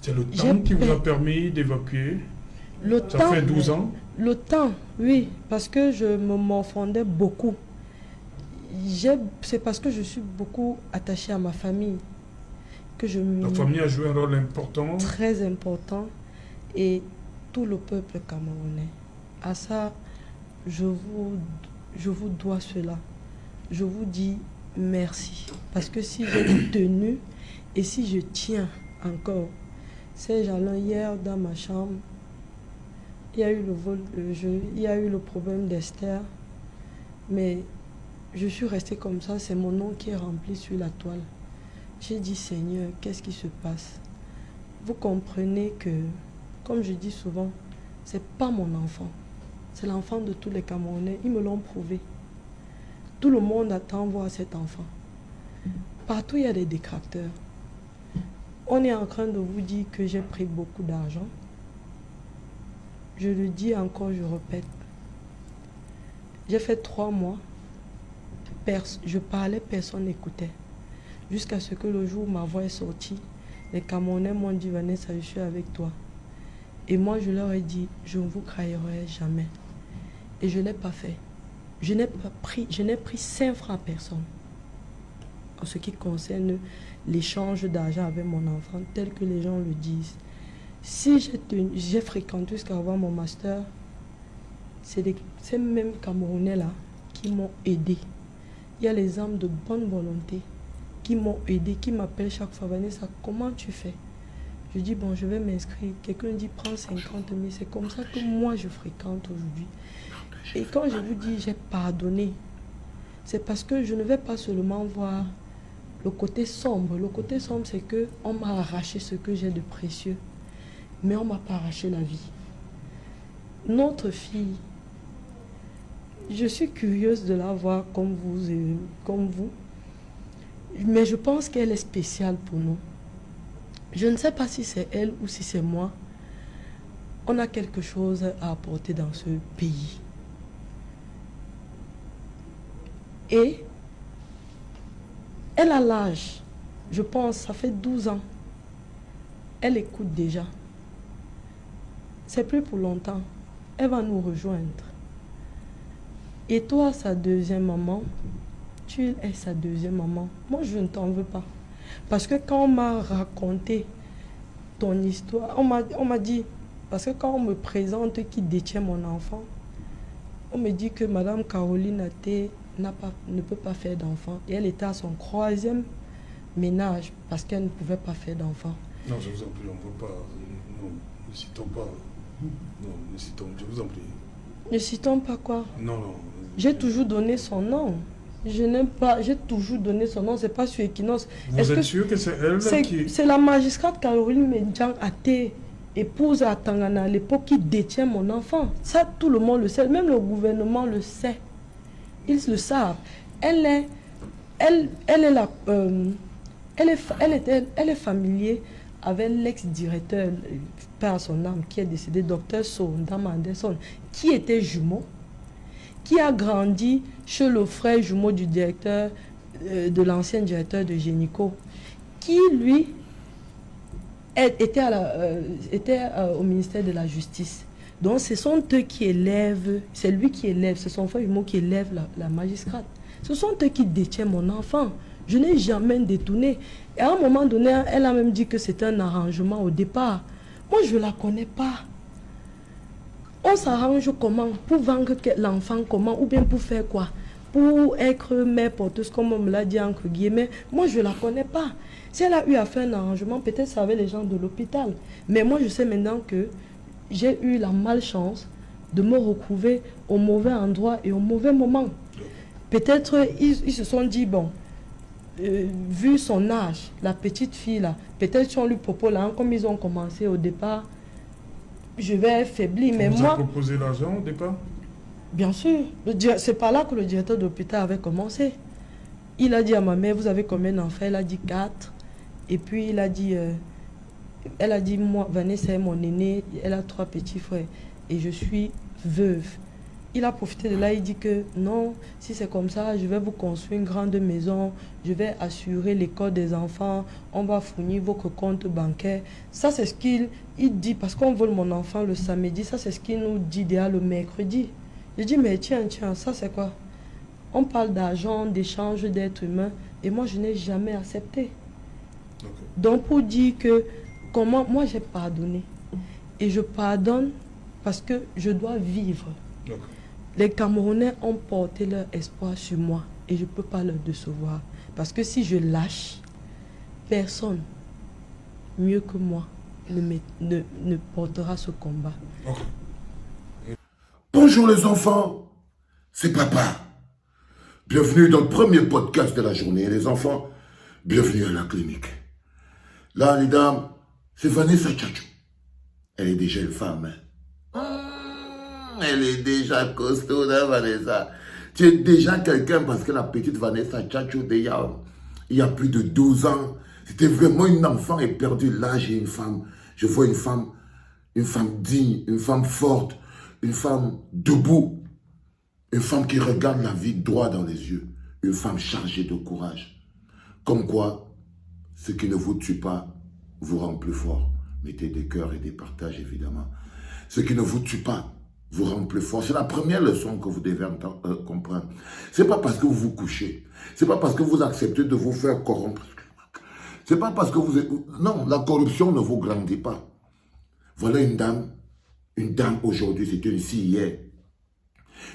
C'est le temps qui vous a permis d'évacuer. Ça fait 12 ans. Le temps, oui, parce que je me morfondais beaucoup. C'est parce que je suis beaucoup attachée à ma famille que je me... La famille a joué un rôle important. Très important. Et tout le peuple camerounais. À ça, je vous dois cela. Je vous dis merci. Parce que si j'ai tenu et si je tiens encore, ces gens-là, hier dans ma chambre, il y a eu le vol de jeu, il y a eu le problème d'Esther, mais je suis restée comme ça, c'est mon nom qui est rempli sur la toile. J'ai dit, Seigneur, qu'est-ce qui se passe? Vous comprenez que, comme je dis souvent, c'est pas mon enfant, c'est l'enfant de tous les Camerounais, ils me l'ont prouvé. Tout le monde attend voir cet enfant. Partout, il y a des détracteurs. On est en train de vous dire que j'ai pris beaucoup d'argent. Je le dis encore, je répète. J'ai fait 3 mois. Je parlais, personne n'écoutait. Jusqu'à ce que le jour où ma voix est sortie, les Camerounais m'ont dit, Vanessa, je suis avec toi. Et moi, je leur ai dit, je ne vous trahirai jamais. Et je ne l'ai pas fait. Je n'ai pris 5 francs à personne. En ce qui concerne l'échange d'argent avec mon enfant, tel que les gens le disent. Si j'ai fréquenté jusqu'à avoir mon master, c'est ces mêmes Camerounais-là qui m'ont aidé. Il y a les âmes de bonne volonté qui m'ont aidé, qui m'appellent chaque fois, Vanessa, comment tu fais? Je dis, bon, je vais m'inscrire. Quelqu'un dit, prends 50 000. C'est comme ça que moi, je fréquente aujourd'hui. Et quand je vous dis, j'ai pardonné, c'est parce que je ne vais pas seulement voir le côté sombre. Le côté sombre, c'est qu'on m'a arraché ce que j'ai de précieux. Mais on ne m'a pas arraché la vie. Notre fille, je suis curieuse de la voir comme vous. Mais je pense qu'elle est spéciale pour nous. Je ne sais pas si c'est elle ou si c'est moi. On a quelque chose à apporter dans ce pays. Et elle a l'âge, je pense, ça fait 12 ans. Elle écoute déjà. C'est plus pour longtemps. Elle va nous rejoindre. Et toi, sa deuxième maman, tu es sa deuxième maman. Moi, je ne t'en veux pas. Parce que quand on m'a raconté ton histoire, on m'a dit, parce que quand on me présente qui détient mon enfant, on me dit que Madame Caroline Athé ne peut pas faire d'enfant. Et elle était à son 3e ménage parce qu'elle ne pouvait pas faire d'enfant. Non, je vous en prie, on ne peut pas. Non, ne citons pas. Non, ne citons, je vous en prie. Ne citons pas quoi? Non, non. J'ai toujours donné son nom. Je n'aime pas, j'ai toujours donné son nom, c'est pas sur Equinox. Vous êtes sûr que c'est elle qui... C'est la magistrate Caroline Medjan Athé, épouse à Tangana à l'époque, qui détient mon enfant. Ça, tout le monde le sait, même le gouvernement le sait. Ils le savent. Elle est familier avec l'ex-directeur, par son âme, qui est décédé, Dr Sondam Anderson, qui était jumeau, qui a grandi chez le frère jumeau du directeur, de l'ancien directeur de Génico, qui lui était au ministère de la Justice. Donc ce sont eux qui élèvent, c'est lui qui élève, c'est son frère jumeau qui élève la magistrate. Ce sont eux qui détiennent mon enfant. Je n'ai jamais détourné. Et à un moment donné, elle a même dit que c'était un arrangement au départ. Moi, je ne la connais pas. On s'arrange comment? Pour vendre l'enfant comment? Ou bien pour faire quoi? Pour être mère porteuse, comme on me l'a dit entre guillemets. Moi, je ne la connais pas. Si elle a eu à faire un arrangement, peut-être ça avec les gens de l'hôpital. Mais moi, je sais maintenant que j'ai eu la malchance de me retrouver au mauvais endroit et au mauvais moment. Peut-être ils se sont dit, bon, vu son âge, la petite fille là, peut-être si on lui propose là, comme ils ont commencé au départ, je vais faiblir. Mais vous moi... avez proposé l'argent au départ? Bien sûr. C'est par là que le directeur de l'hôpital avait commencé. Il a dit à ma mère, vous avez combien d'enfants? Elle a dit 4. Et puis il a dit, elle a dit, moi, Vanessa est mon aînée, elle a 3 petits frères. Et je suis veuve. il a profité de là, il dit que non, si c'est comme ça, je vais vous construire une grande maison, je vais assurer l'école des enfants, on va fournir votre compte bancaire. Ça, c'est ce qu'il dit, parce qu'on vole mon enfant le samedi, ça, c'est ce qu'il nous dit déjà le mercredi. Je dis, mais tiens, ça, c'est quoi? On parle d'argent, d'échange d'êtres humains, et moi, je n'ai jamais accepté. Okay. Donc, pour dire que, comment, moi, j'ai pardonné. Et je pardonne parce que je dois vivre. Okay. Les Camerounais ont porté leur espoir sur moi et je ne peux pas leur décevoir. Parce que si je lâche, personne mieux que moi ne portera ce combat. Okay. Bonjour les enfants, c'est papa. Bienvenue dans le premier podcast de la journée. Les enfants, bienvenue à la clinique. Là, les dames, c'est Vanessa Tchatchou. Elle est déjà une femme. Elle est déjà costaud, hein, Vanessa. Tu es déjà quelqu'un parce que la petite Vanessa Tchatchou, il y a plus de 12 ans, c'était vraiment une enfant éperdue. Là, j'ai une femme. Je vois une femme digne, une femme forte, une femme debout, une femme qui regarde la vie droit dans les yeux, une femme chargée de courage. Comme quoi, ce qui ne vous tue pas vous rend plus fort. Mettez des cœurs et des partages, évidemment. Ce qui ne vous tue pas vous rend plus fort. C'est la première leçon que vous devez comprendre. C'est pas parce que vous vous couchez. C'est pas parce que vous acceptez de vous faire corrompre. C'est pas parce que vous êtes... Non, la corruption ne vous grandit pas. Voilà une dame aujourd'hui, c'était une fille hier,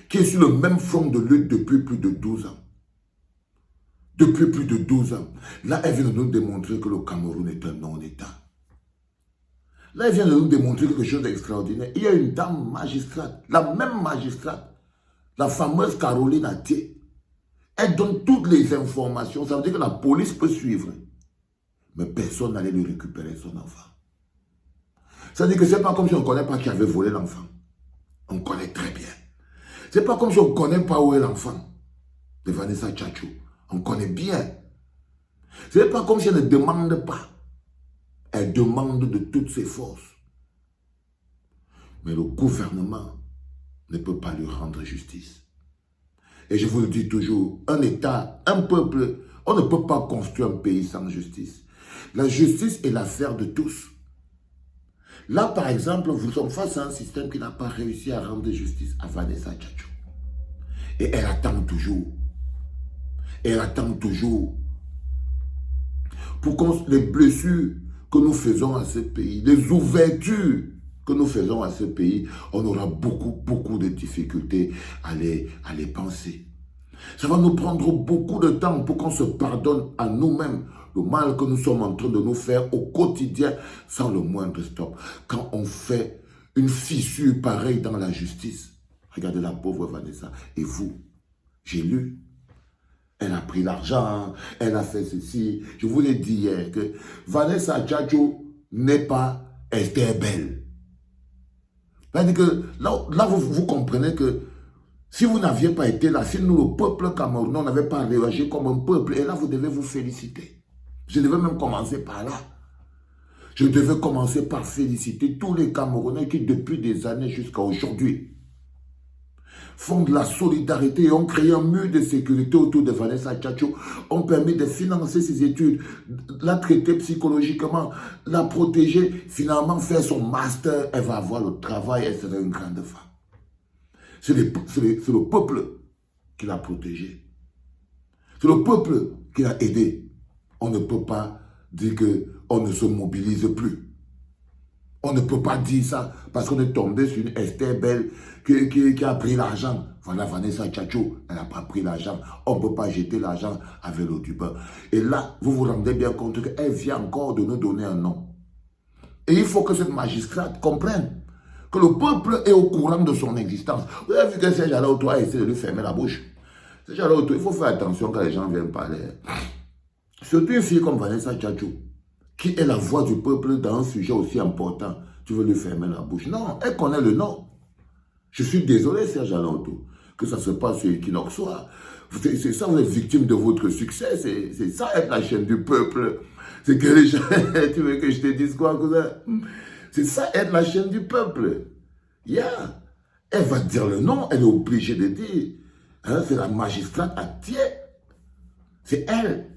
qui est sur le même front de lutte depuis plus de 12 ans. Depuis plus de 12 ans. Là, elle vient de nous démontrer que le Cameroun est un non-État. Là, elle vient de nous démontrer quelque chose d'extraordinaire. Il y a une dame magistrate, la même magistrate, la fameuse Caroline Atié. Elle donne toutes les informations. Ça veut dire que la police peut suivre. Mais personne n'allait lui récupérer son enfant. Ça veut dire que ce n'est pas comme si on ne connaît pas qui avait volé l'enfant. On connaît très bien. Ce n'est pas comme si on ne connaît pas où est l'enfant de Vanessa Tchatchou. On connaît bien. Ce n'est pas comme si elle ne demande pas. Elle demande de toutes ses forces. Mais le gouvernement ne peut pas lui rendre justice. Et je vous le dis toujours, un État, un peuple, on ne peut pas construire un pays sans justice. La justice est l'affaire de tous. Là, par exemple, nous sommes face à un système qui n'a pas réussi à rendre justice à Vanessa Tchatchou. Et elle attend toujours. Elle attend toujours. Pour qu'on les blessures que nous faisons à ce pays, les ouvertures que nous faisons à ce pays, on aura beaucoup de difficultés à les penser. Ça va nous prendre beaucoup de temps pour qu'on se pardonne à nous-mêmes le mal que nous sommes en train de nous faire au quotidien sans le moindre stop. Quand on fait une fissure pareille dans la justice, regardez la pauvre Vanessa, et vous, j'ai lu, elle a pris l'argent, elle a fait ceci. Je vous l'ai dit hier que Vanessa Tchatchou n'est pas Esther Bell. C'est-à-dire que là vous comprenez que si vous n'aviez pas été là, si nous, le peuple camerounais, on n'avait pas réagi comme un peuple, et là, vous devez vous féliciter. Je devais même commencer par là. Je devais commencer par féliciter tous les Camerounais qui, depuis des années jusqu'à aujourd'hui, font de la solidarité et ont créé un mur de sécurité autour de Vanessa Tchatchou, ont permis de financer ses études, la traiter psychologiquement, la protéger, finalement faire son master, elle va avoir le travail, elle sera une grande femme. C'est le peuple qui l'a protégée. C'est le peuple qui l'a aidé. On ne peut pas dire qu'on ne se mobilise plus. On ne peut pas dire ça parce qu'on est tombé sur une Esther Bell qui a pris l'argent. Voilà Vanessa Tchatchou, elle n'a pas pris l'argent. On ne peut pas jeter l'argent avec l'eau du bain. Et là, vous vous rendez bien compte qu'elle vient encore de nous donner un nom. Et il faut que cette magistrate comprenne que le peuple est au courant de son existence. Vous avez vu que Serge Alaoto a essayé de lui fermer la bouche. Serge Alaoto, il faut faire attention quand les gens viennent parler. Surtout une fille comme Vanessa Tchatchou, qui est la voix du peuple dans un sujet aussi important. Tu veux lui fermer la bouche? Non, elle connaît le nom. Je suis désolé, Serge Alaoto, que ça se passe sur Equinox Soir. C'est ça, vous êtes victime de votre succès. C'est ça être la chaîne du peuple. C'est que les gens... Tu veux que je te dise quoi, cousin? C'est ça être la chaîne du peuple. Yeah. Elle va dire le nom, elle est obligée de dire. Hein, c'est la magistrate à Thiers. C'est elle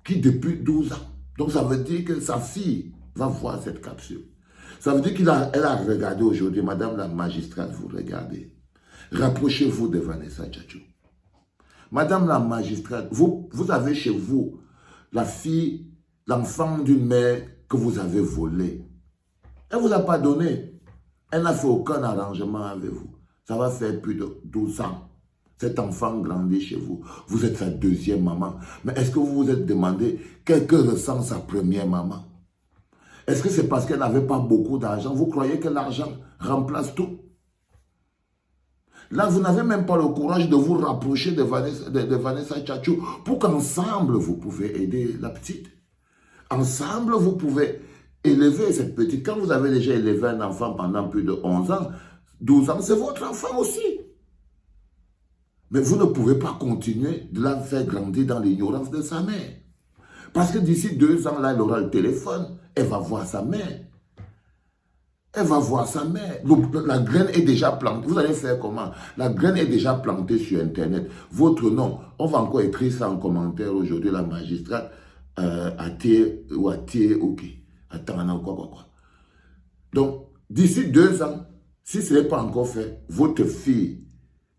qui, depuis 12 ans. Donc ça veut dire que sa fille va voir cette capsule. Ça veut dire qu'elle a regardé aujourd'hui, Madame la magistrate, vous regardez. Rapprochez-vous de Vanessa Tchatchou. Madame la magistrate, vous avez chez vous la fille, l'enfant d'une mère que vous avez volé. Elle ne vous a pas donné. Elle n'a fait aucun arrangement avec vous. Ça va faire plus de 12 ans. Cet enfant grandit chez vous. Vous êtes sa deuxième maman. Mais est-ce que vous vous êtes demandé qu'est-ce que ressent sa première maman? Est-ce que c'est parce qu'elle n'avait pas beaucoup d'argent? Vous croyez que l'argent remplace tout? Là, vous n'avez même pas le courage de vous rapprocher de Vanessa Tchatchou pour qu'ensemble, vous pouvez aider la petite. Ensemble, vous pouvez élever cette petite. Quand vous avez déjà élevé un enfant pendant plus de 11 ans, 12 ans, c'est votre enfant aussi. Mais vous ne pouvez pas continuer de la faire grandir dans l'ignorance de sa mère. Parce que d'ici 2 ans, là, elle aura le téléphone. Elle va voir sa mère. Elle va voir sa mère. La graine est déjà plantée. Vous allez faire comment? La graine est déjà plantée sur Internet. Votre nom, on va encore écrire ça en commentaire aujourd'hui, la magistrate, à Thiers ou à Thiers, ok. Attends, quoi. Donc, d'ici 2 ans, si ce n'est pas encore fait, votre fille,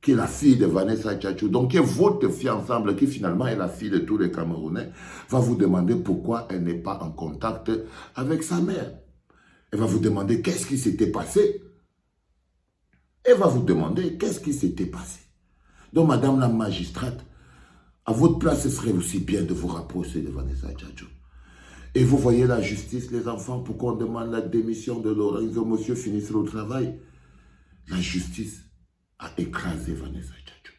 qui est la fille de Vanessa Tchatchou, donc qui est votre fille ensemble, qui finalement est la fille de tous les Camerounais, va vous demander pourquoi elle n'est pas en contact avec sa mère. Elle va vous demander qu'est-ce qui s'était passé. Elle va vous demander qu'est-ce qui s'était passé. Donc, Madame la magistrate, à votre place, ce serait aussi bien de vous rapprocher de Vanessa Tchatchou. Et vous voyez la justice, les enfants, pourquoi on demande la démission de Lorenzo, monsieur finisse le travail. La justice a écrasé Vanessa Tchatchou.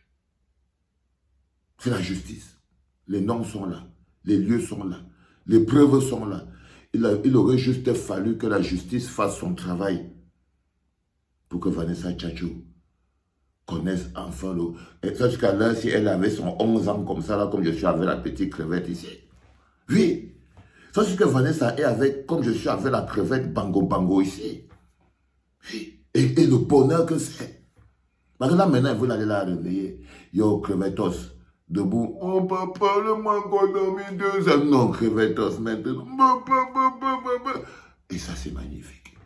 C'est la justice. Les noms sont là. Les lieux sont là. Les preuves sont là. Il aurait juste fallu que la justice fasse son travail pour que Vanessa Tchatchou connaisse enfin le... Et ça, jusqu'à là, si elle avait son 11 ans comme ça, là, comme je suis avec la petite crevette ici. Oui. Ça, c'est que Vanessa est avec, comme je suis avec la crevette bango ici. Oui. Et le bonheur que c'est. Parce que là, maintenant, vous allez la réveiller. Yo, crevettos, debout. Oh, papa, le moi qu'on dormi 2 ans. Non, crevettos, maintenant. Et ça, c'est magnifique.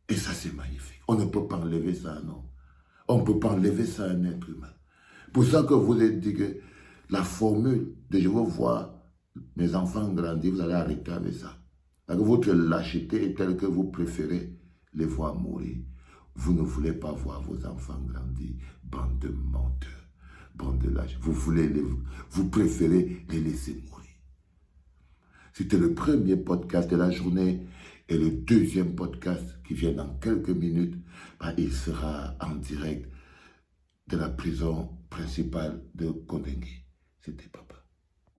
Et ça, c'est magnifique. On ne peut pas enlever ça, non. On ne peut pas enlever ça à un être humain. Pour ça que vous avez dit que la formule de je veux voir mes enfants grandir, vous allez arrêter avec ça. Parce que votre lâcheté est telle que vous préférez les voir mourir. Vous ne voulez pas voir vos enfants grandir. Bande de menteurs, bande de lâches. Vous préférez les laisser mourir. C'était le premier podcast de la journée. Et le deuxième podcast qui vient dans quelques minutes, il sera en direct de la prison principale de Kondengi. C'était papa.